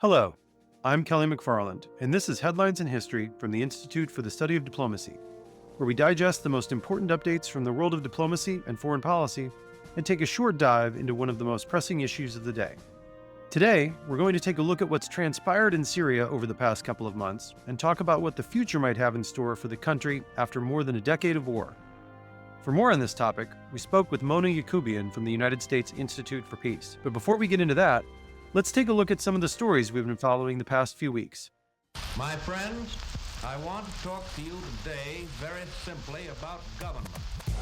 Hello, I'm Kelly McFarland, and this is Headlines in History from the Institute for the Study of Diplomacy, where we digest the most important updates from the world of diplomacy and foreign policy and take a short dive into one of the most pressing issues of the day. Today, we're going to take a look at what's transpired in Syria over the past couple of months and talk about what the future might have in store for the country after more than a decade of war. For more on this topic, we spoke with Mona Yacoubian from the United States Institute for Peace. But before we get into that, let's take a look at some of the stories we've been following the past few weeks. My friends, I want to talk to you today very simply about government.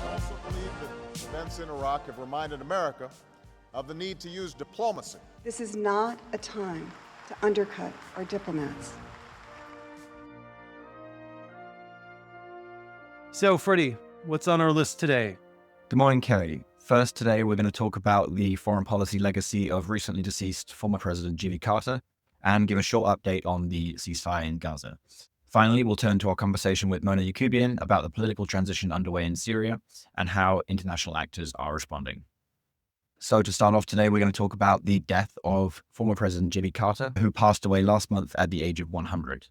I also believe that events in Iraq have reminded America of the need to use diplomacy. This is not a time to undercut our diplomats. So, Freddie, what's on our list today? Good morning, Kelly. First, today we're going to talk about the foreign policy legacy of recently deceased former President Jimmy Carter and give a short update on the ceasefire in Gaza. Finally, we'll turn to our conversation with Mona Yacoubian about the political transition underway in Syria and how international actors are responding. So to start off today, we're going to talk about the death of former President Jimmy Carter, who passed away last month at the age of 100.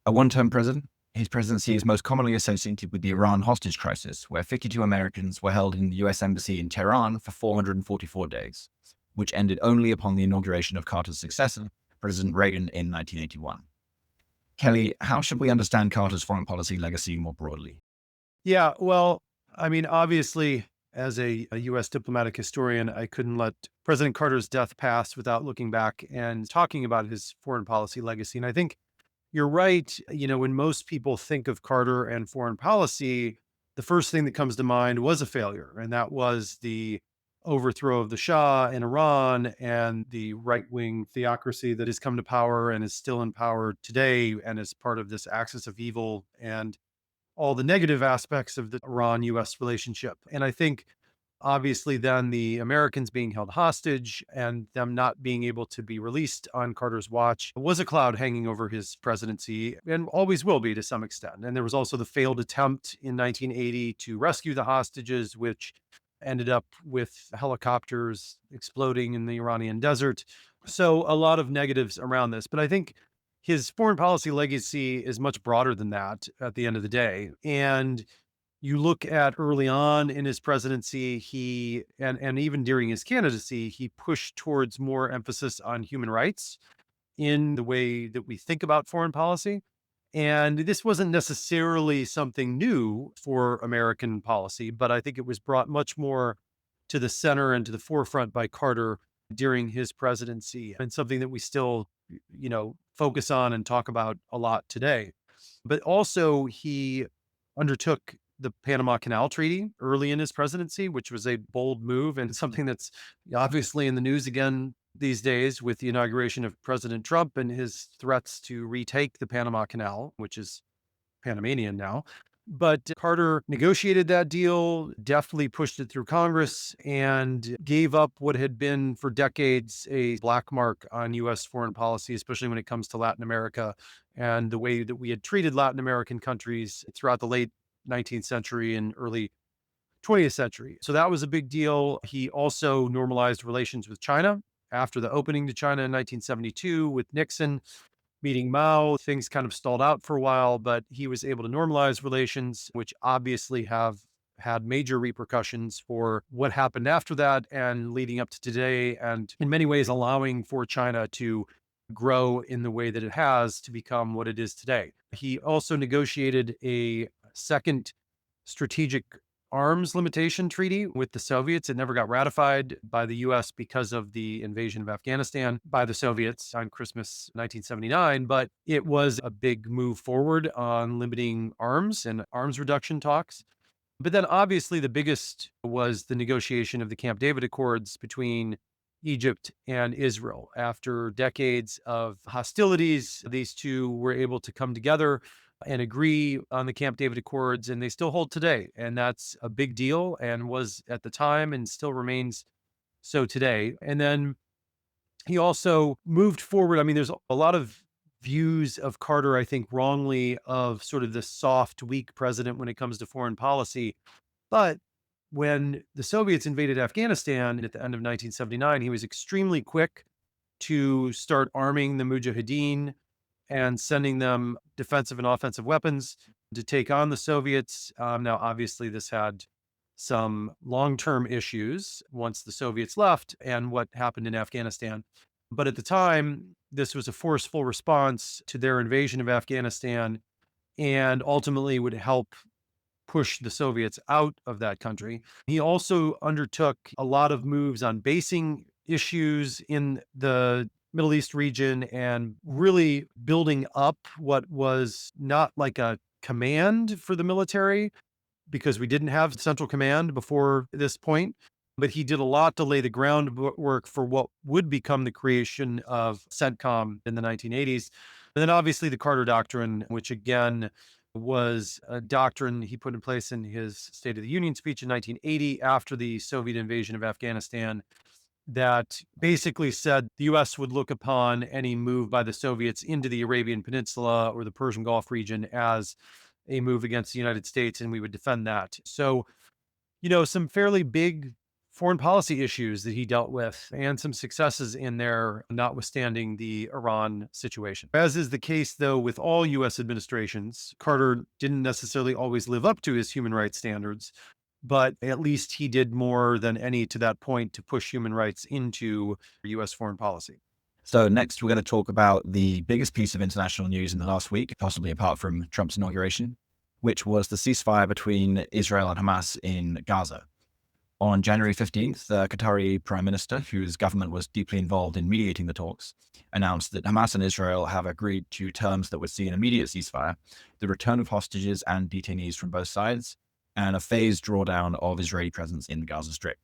A one-term president, his presidency is most commonly associated with the Iran hostage crisis, where 52 Americans were held in the US Embassy in Tehran for 444 days, which ended only upon the inauguration of Carter's successor, President Reagan, in 1981. Kelly, how should we understand Carter's foreign policy legacy more broadly? Yeah, well, obviously, as a U.S. diplomatic historian, I couldn't let President Carter's death pass without looking back and talking about his foreign policy legacy. And I think you're right. When most people think of Carter and foreign policy, the first thing that comes to mind was a failure, and that was the overthrow of the Shah in Iran and the right-wing theocracy that has come to power and is still in power today and is part of this axis of evil and all the negative aspects of the Iran-U.S. relationship. And I think obviously then the Americans being held hostage and them not being able to be released on Carter's watch was a cloud hanging over his presidency and always will be to some extent. And there was also the failed attempt in 1980 to rescue the hostages, which ended up with helicopters exploding in the Iranian desert. So a lot of negatives around this. But I think his foreign policy legacy is much broader than that at the end of the day. And you look at early on in his presidency, he and even during his candidacy, he pushed towards more emphasis on human rights in the way that we think about foreign policy. And this wasn't necessarily something new for American policy, but I think it was brought much more to the center and to the forefront by Carter during his presidency, and something that we still, focus on and talk about a lot today. But also he undertook the Panama Canal Treaty early in his presidency, which was a bold move and something that's obviously in the news again these days with the inauguration of President Trump and his threats to retake the Panama Canal, which is Panamanian now. But Carter negotiated that deal, definitely pushed it through Congress, and gave up what had been for decades a black mark on U.S. foreign policy, especially when it comes to Latin America and the way that we had treated Latin American countries throughout the late 19th century and early 20th century. So that was a big deal. He also normalized relations with China after the opening to China in 1972 with Nixon meeting Mao. Things kind of stalled out for a while, but he was able to normalize relations, which obviously have had major repercussions for what happened after that and leading up to today, and in many ways allowing for China to grow in the way that it has to become what it is today. He also negotiated a second strategic arms limitation treaty with the Soviets. It never got ratified by the U.S. because of the invasion of Afghanistan by the Soviets on Christmas 1979, but it was a big move forward on limiting arms and arms reduction talks. But then obviously the biggest was the negotiation of the Camp David Accords between Egypt and Israel. After decades of hostilities, these two were able to come together and agree on the Camp David Accords, and they still hold today. And that's a big deal and was at the time and still remains so today. And then he also moved forward. There's a lot of views of Carter, I think wrongly, of sort of the soft, weak president when it comes to foreign policy. But when the Soviets invaded Afghanistan at the end of 1979, he was extremely quick to start arming the Mujahideen and sending them defensive and offensive weapons to take on the Soviets. Now, obviously, this had some long-term issues once the Soviets left and what happened in Afghanistan. But at the time, this was a forceful response to their invasion of Afghanistan and ultimately would help push the Soviets out of that country. He also undertook a lot of moves on basing issues in the Middle East region and really building up what was not like a command for the military, because we didn't have central command before this point. But he did a lot to lay the groundwork for what would become the creation of CENTCOM in the 1980s. And then obviously the Carter Doctrine, which again was a doctrine he put in place in his State of the Union speech in 1980 after the Soviet invasion of Afghanistan, that basically said the U.S. would look upon any move by the Soviets into the Arabian Peninsula or the Persian Gulf region as a move against the United States, and we would defend that. So, some fairly big foreign policy issues that he dealt with and some successes in there, notwithstanding the Iran situation. As is the case, though, with all U.S. administrations, Carter didn't necessarily always live up to his human rights standards, but at least he did more than any to that point to push human rights into U.S. foreign policy. So next, we're going to talk about the biggest piece of international news in the last week, possibly apart from Trump's inauguration, which was the ceasefire between Israel and Hamas in Gaza. On January 15th, the Qatari Prime Minister, whose government was deeply involved in mediating the talks, announced that Hamas and Israel have agreed to terms that would see an immediate ceasefire, the return of hostages and detainees from both sides, and a phased drawdown of Israeli presence in the Gaza Strip.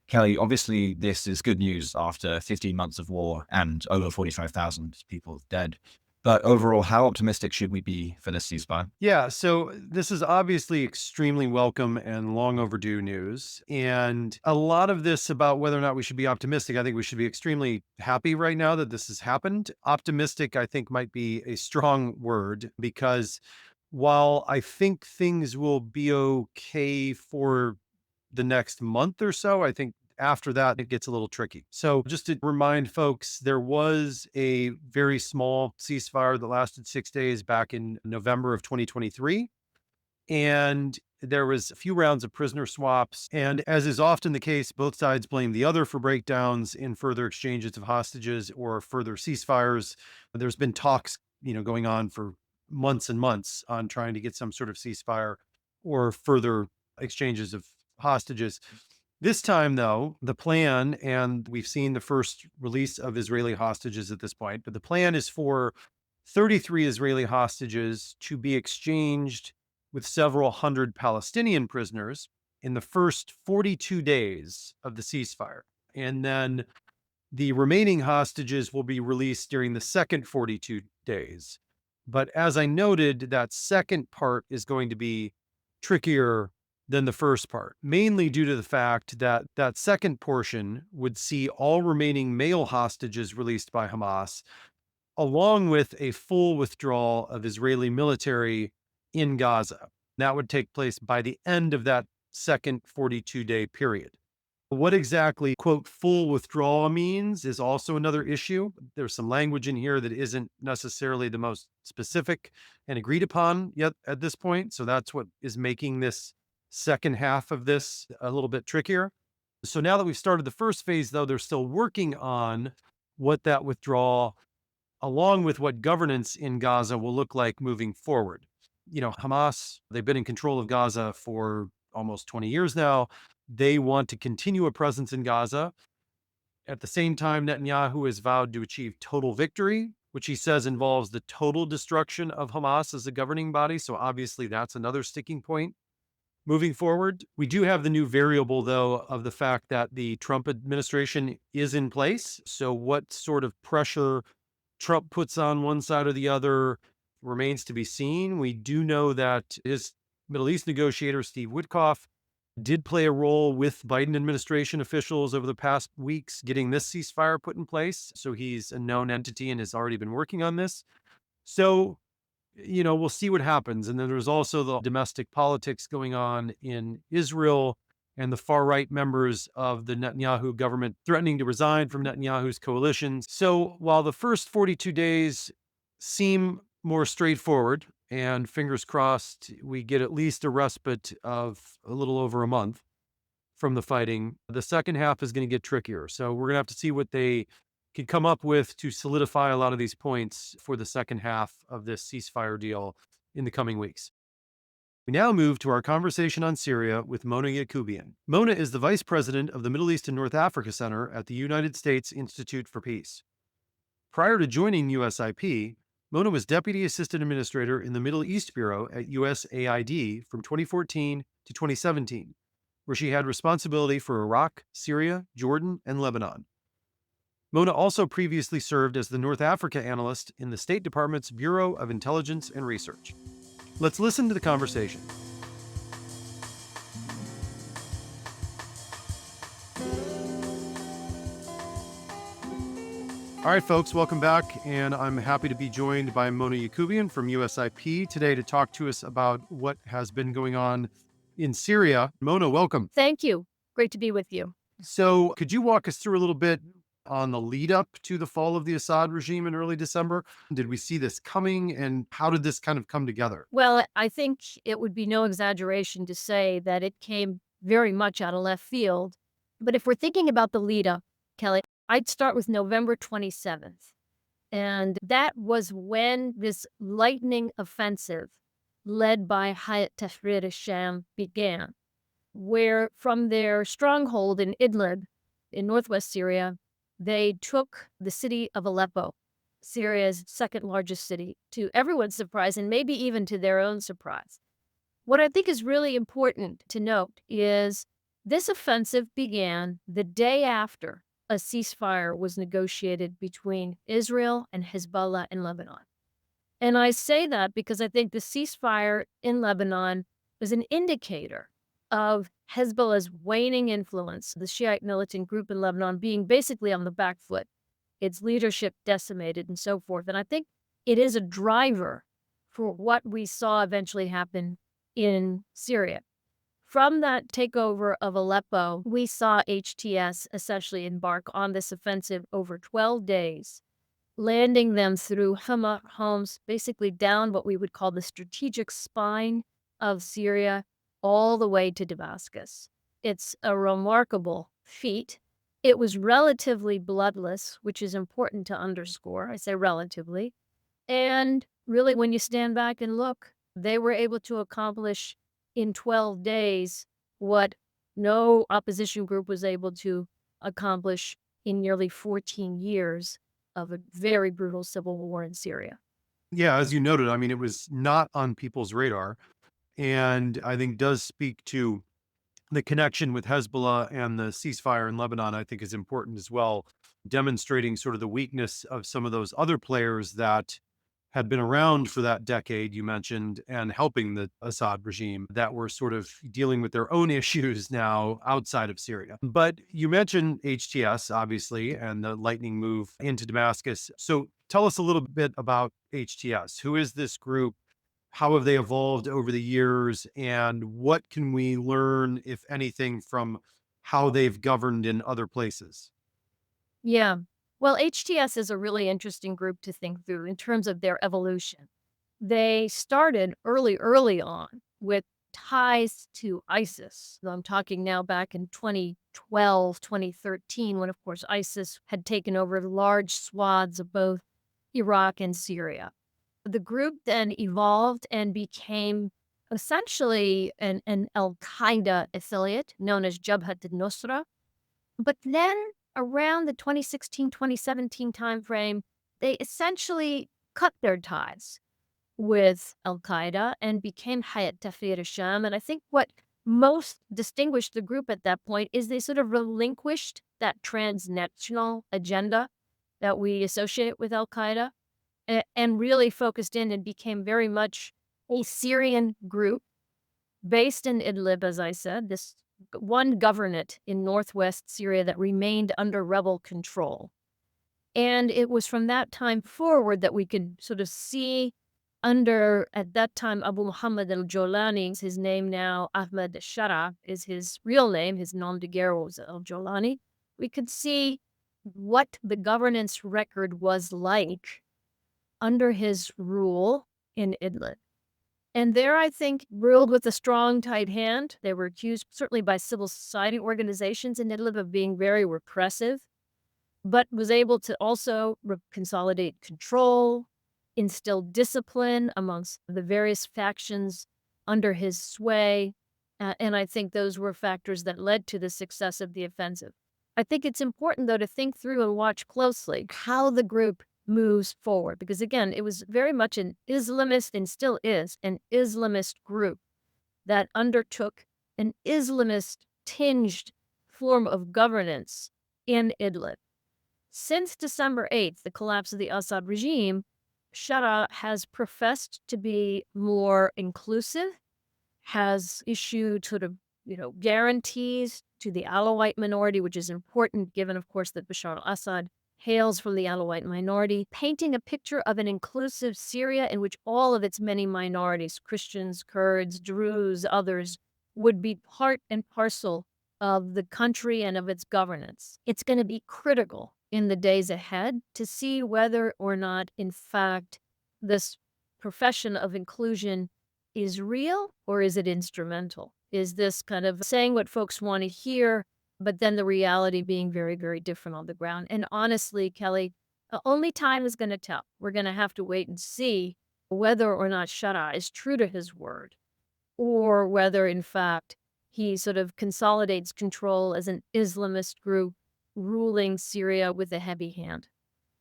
Kelly, obviously this is good news after 15 months of war and over 45,000 people dead. But overall, how optimistic should we be for this ceasefire? Yeah, so this is obviously extremely welcome and long overdue news. And a lot of this about whether or not we should be optimistic, I think we should be extremely happy right now that this has happened. Optimistic, I think, might be a strong word, because while I think things will be okay for the next month or so, I think after that, it gets a little tricky. So just to remind folks, there was a very small ceasefire that lasted 6 days back in November of 2023. And there was a few rounds of prisoner swaps. And as is often the case, both sides blame the other for breakdowns in further exchanges of hostages or further ceasefires. There's been talks, going on for months and months on trying to get some sort of ceasefire or further exchanges of hostages. This time, though, the plan, and we've seen the first release of Israeli hostages at this point, but the plan is for 33 Israeli hostages to be exchanged with several hundred Palestinian prisoners in the first 42 days of the ceasefire. And then the remaining hostages will be released during the second 42 days. But as I noted, that second part is going to be trickier than the first part, mainly due to the fact that that second portion would see all remaining male hostages released by Hamas, along with a full withdrawal of Israeli military in Gaza. That would take place by the end of that second 42-day period. What exactly, quote, full withdrawal means is also another issue. There's some language in here that isn't necessarily the most specific and agreed upon yet at this point. So that's what is making this second half of this a little bit trickier. So now that we've started the first phase, though, they're still working on what that withdrawal, along with what governance in Gaza will look like moving forward. Hamas, they've been in control of Gaza for almost 20 years now. They want to continue a presence in Gaza. At the same time, Netanyahu has vowed to achieve total victory, which he says involves the total destruction of Hamas as a governing body. So obviously that's another sticking point. Moving forward, we do have the new variable, though, of the fact that the Trump administration is in place. So what sort of pressure Trump puts on one side or the other remains to be seen. We do know that his Middle East negotiator, Steve Witkoff, did play a role with Biden administration officials over the past weeks getting this ceasefire put in place. So he's a known entity and has already been working on this. So we'll see what happens. And then there's also the domestic politics going on in Israel and the far-right members of the Netanyahu government threatening to resign from Netanyahu's coalition. So while the first 42 days seem more straightforward, and fingers crossed we get at least a respite of a little over a month from the fighting, the second half is going to get trickier. So we're going to have to see what they can come up with to solidify a lot of these points for the second half of this ceasefire deal in the coming weeks. We now move to our conversation on Syria with Mona Yacoubian. Mona is the Vice President of the Middle East and North Africa Center at the United States Institute for Peace. Prior to joining USIP, Mona was Deputy Assistant Administrator in the Middle East Bureau at USAID from 2014 to 2017, where she had responsibility for Iraq, Syria, Jordan, and Lebanon. Mona also previously served as the North Africa analyst in the State Department's Bureau of Intelligence and Research. Let's listen to the conversation. All right, folks, welcome back. And I'm happy to be joined by Mona Yacoubian from USIP today to talk to us about what has been going on in Syria. Mona, welcome. Thank you. Great to be with you. So could you walk us through a little bit on the lead up to the fall of the Assad regime in early December? Did we see this coming, and how did this kind of come together? Well, I think it would be no exaggeration to say that it came very much out of left field. But if we're thinking about the lead up, Kelly, I'd start with November 27th. And that was when this lightning offensive led by Hayat Tahrir al-Sham began, where from their stronghold in Idlib in northwest Syria, they took the city of Aleppo, Syria's second largest city, to everyone's surprise and maybe even to their own surprise. What I think is really important to note is this offensive began the day after a ceasefire was negotiated between Israel and Hezbollah in Lebanon. And I say that because I think the ceasefire in Lebanon was an indicator of Hezbollah's waning influence, the Shiite militant group in Lebanon being basically on the back foot, its leadership decimated and so forth. And I think it is a driver for what we saw eventually happen in Syria. From that takeover of Aleppo, we saw HTS essentially embark on this offensive over 12 days, landing them through Hama, Homs, basically down what we would call the strategic spine of Syria, all the way to Damascus. It's a remarkable feat. It was relatively bloodless, which is important to underscore. I say relatively. And really, when you stand back and look, they were able to accomplish in 12 days what no opposition group was able to accomplish in nearly 14 years of a very brutal civil war in Syria. Yeah, as you noted, I mean, it was not on people's radar, and I think does speak to the connection with Hezbollah, and the ceasefire in Lebanon, I think, is important as well, demonstrating sort of the weakness of some of those other players that had been around for that decade you mentioned and helping the Assad regime that were sort of dealing with their own issues now outside of Syria. But you mentioned HTS, obviously, and the lightning move into Damascus. So tell us a little bit about HTS. Who is this group? How have they evolved over the years? And what can we learn, if anything, from how they've governed in other places? Yeah. Well, HTS is a really interesting group to think through in terms of their evolution. They started early on with ties to ISIS. So I'm talking now back in 2012, 2013, when, of course, ISIS had taken over large swaths of both Iraq and Syria. The group then evolved and became essentially an al-Qaeda affiliate known as Jabhat al-Nusra. But then around the 2016-2017 timeframe, they essentially cut their ties with al-Qaeda and became Hayat Tahrir al-Sham. And I think what most distinguished the group at that point is they sort of relinquished that transnational agenda that we associate with al-Qaeda and really focused in and became very much a Syrian group based in Idlib, as I said, this one governorate in northwest Syria that remained under rebel control. And it was from that time forward that we could sort of see under, at that time, Abu Muhammad al-Jolani, his name now, Ahmed Shara, is his real name, his nom de guerre was al-Jolani, we could see what the governance record was like under his rule in Idlib. And there, I think, ruled with a strong, tight hand. They were accused, certainly by civil society organizations in Idlib, of being very repressive, but was able to also consolidate control, instill discipline amongst the various factions under his sway. And I think those were factors that led to the success of the offensive. I think it's important, though, to think through and watch closely how the group moves forward, because again, it was very much an Islamist, and still is an Islamist group that undertook an Islamist tinged form of governance in Idlib. Since December 8th, the collapse of the Assad regime, Shara has professed to be more inclusive, has issued sort of, guarantees to the Alawite minority, which is important given, of course, that Bashar al-Assad hails from the Alawite minority, painting a picture of an inclusive Syria in which all of its many minorities, Christians, Kurds, Druze, others, would be part and parcel of the country and of its governance. It's going to be critical in the days ahead to see whether or not, in fact, this profession of inclusion is real or is it instrumental? Is this kind of saying what folks want to hear, but then the reality being very, very different on the ground? And honestly, Kelly, only time is going to tell. We're going to have to wait and see whether or not Shara is true to his word, or whether, in fact, he sort of consolidates control as an Islamist group ruling Syria with a heavy hand.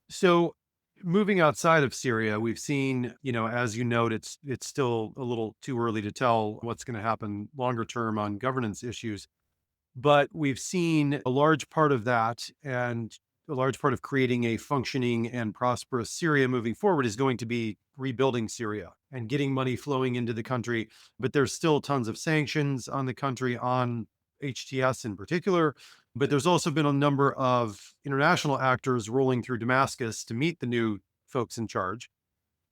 So moving outside of Syria, we've seen, as you note, it's still a little too early to tell what's going to happen longer term on governance issues. But we've seen a large part of that, and a large part of creating a functioning and prosperous Syria moving forward is going to be rebuilding Syria and getting money flowing into the country. But there's still tons of sanctions on the country, on HTS in particular. But there's also been a number of international actors rolling through Damascus to meet the new folks in charge.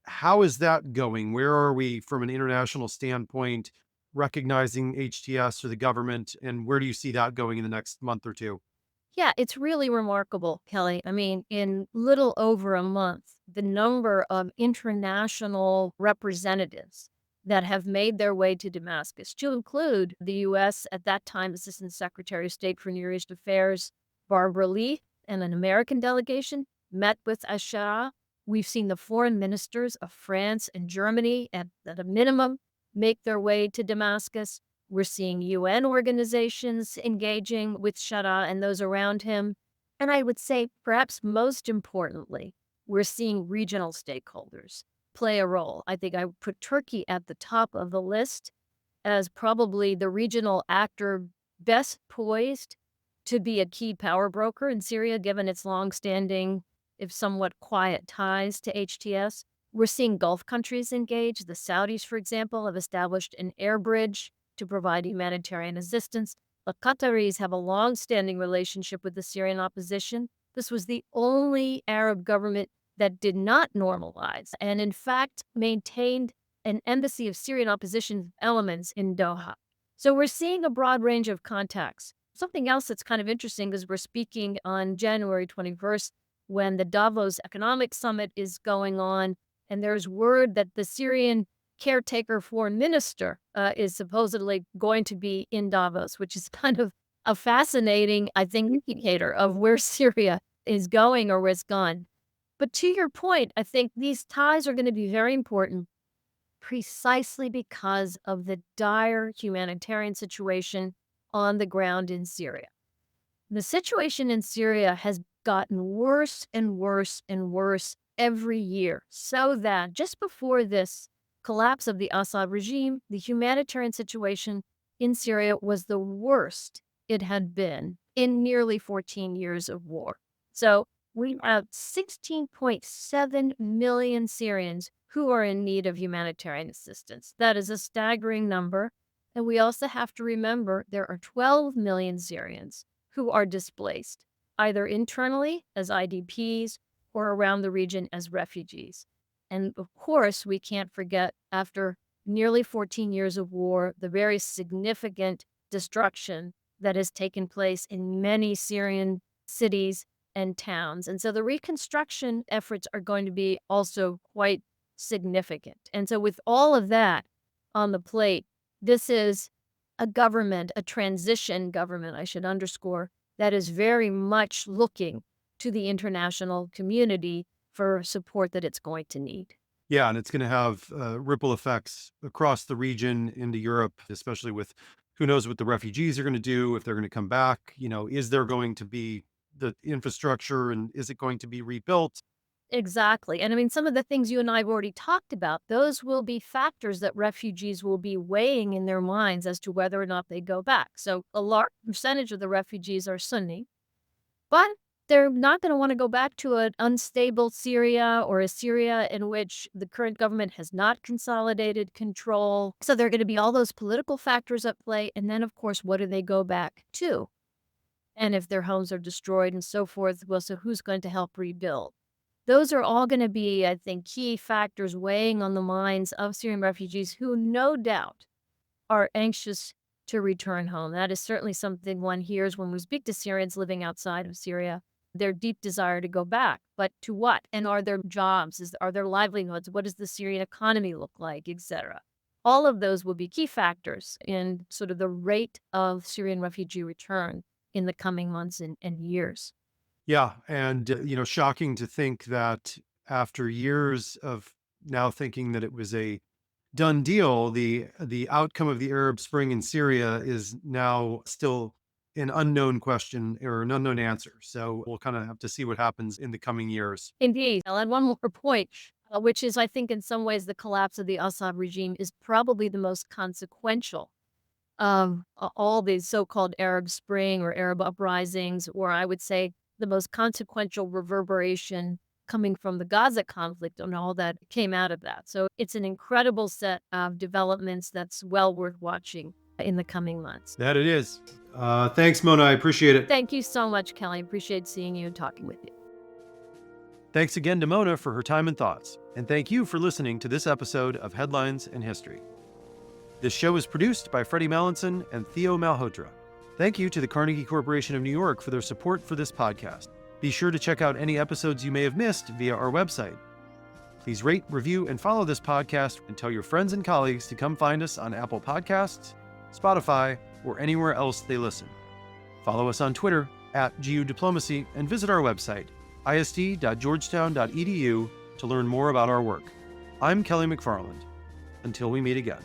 How is that going? Where are we from an international standpoint, recognizing HTS or the government? And where do you see that going in the next month or two? Yeah, it's really remarkable, Kelly. I mean, in little over a month, the number of international representatives that have made their way to Damascus, to include the U.S., at that time, Assistant Secretary of State for Near East Affairs, Barbara Lee, and an American delegation met with Ashara. We've seen the foreign ministers of France and Germany, at a minimum, make their way to Damascus. We're seeing UN organizations engaging with Shara and those around him. And I would say, perhaps most importantly, we're seeing regional stakeholders play a role. I think I would put Turkey at the top of the list as probably the regional actor best poised to be a key power broker in Syria, given its longstanding, if somewhat quiet, ties to HTS. We're seeing Gulf countries engage. The Saudis, for example, have established an air bridge to provide humanitarian assistance. The Qataris have a long-standing relationship with the Syrian opposition. This was the only Arab government that did not normalize and, in fact, maintained an embassy of Syrian opposition elements in Doha. So we're seeing a broad range of contacts. Something else that's kind of interesting is we're speaking on January 21st when the Davos Economic Summit is going on, and there's word that the Syrian caretaker foreign minister is supposedly going to be in Davos, which is kind of a fascinating, I think, indicator of where Syria is going or where it's gone. But to your point, I think these ties are going to be very important precisely because of the dire humanitarian situation on the ground in Syria. The situation in Syria has gotten worse and worse and worse every year, so that just before this collapse of the Assad regime, the humanitarian situation in Syria was the worst it had been in nearly 14 years of war. So we have 16.7 million Syrians who are in need of humanitarian assistance. That is a staggering number. And we also have to remember there are 12 million Syrians who are displaced, either internally as IDPs or around the region as refugees. And of course, we can't forget, after nearly 14 years of war, the very significant destruction that has taken place in many Syrian cities and towns. And so the reconstruction efforts are going to be also quite significant. And so with all of that on the plate, this is a government, a transition government, I should underscore, that is very much looking to the international community for support that it's going to need. Yeah, and it's going to have ripple effects across the region into Europe, especially with who knows what the refugees are going to do, if they're going to come back. Is there going to be the infrastructure, and is it going to be rebuilt? Exactly. And I mean, some of the things you and I have already talked about, those will be factors that refugees will be weighing in their minds as to whether or not they go back. So a large percentage of the refugees are Sunni, but they're not going to want to go back to an unstable Syria or a Syria in which the current government has not consolidated control. So there are going to be all those political factors at play. And then, of course, what do they go back to? And if their homes are destroyed and so forth, well, so who's going to help rebuild? Those are all going to be, I think, key factors weighing on the minds of Syrian refugees who no doubt are anxious to return home. That is certainly something one hears when we speak to Syrians living outside of Syria, their deep desire to go back. But to what? And are there jobs? Are there livelihoods? What does the Syrian economy look like, etc.? All of those will be key factors in sort of the rate of Syrian refugee return in the coming months and years. Yeah, and shocking to think that after years of now thinking that it was a done deal, the outcome of the Arab Spring in Syria is now still an unknown question or an unknown answer. So we'll kind of have to see what happens in the coming years. Indeed. I'll add one more point, which is, I think, in some ways, the collapse of the Assad regime is probably the most consequential of all these so-called Arab Spring or Arab uprisings, or I would say the most consequential reverberation coming from the Gaza conflict and all that came out of that. So it's an incredible set of developments that's well worth watching in the coming months. That it is. Thanks, Mona. I appreciate it. Thank you so much, Kelly. Appreciate seeing you and talking with you. Thanks again to Mona for her time and thoughts. And thank you for listening to this episode of Headlines and History. This show is produced by Freddie Mallinson and Theo Malhotra. Thank you to the Carnegie Corporation of New York for their support for this podcast. Be sure to check out any episodes you may have missed via our website. Please rate, review, and follow this podcast and tell your friends and colleagues to come find us on Apple Podcasts, Spotify, or anywhere else they listen. Follow us on Twitter @GU Diplomacy and visit our website, isd.georgetown.edu, to learn more about our work. I'm Kelly McFarland. Until we meet again.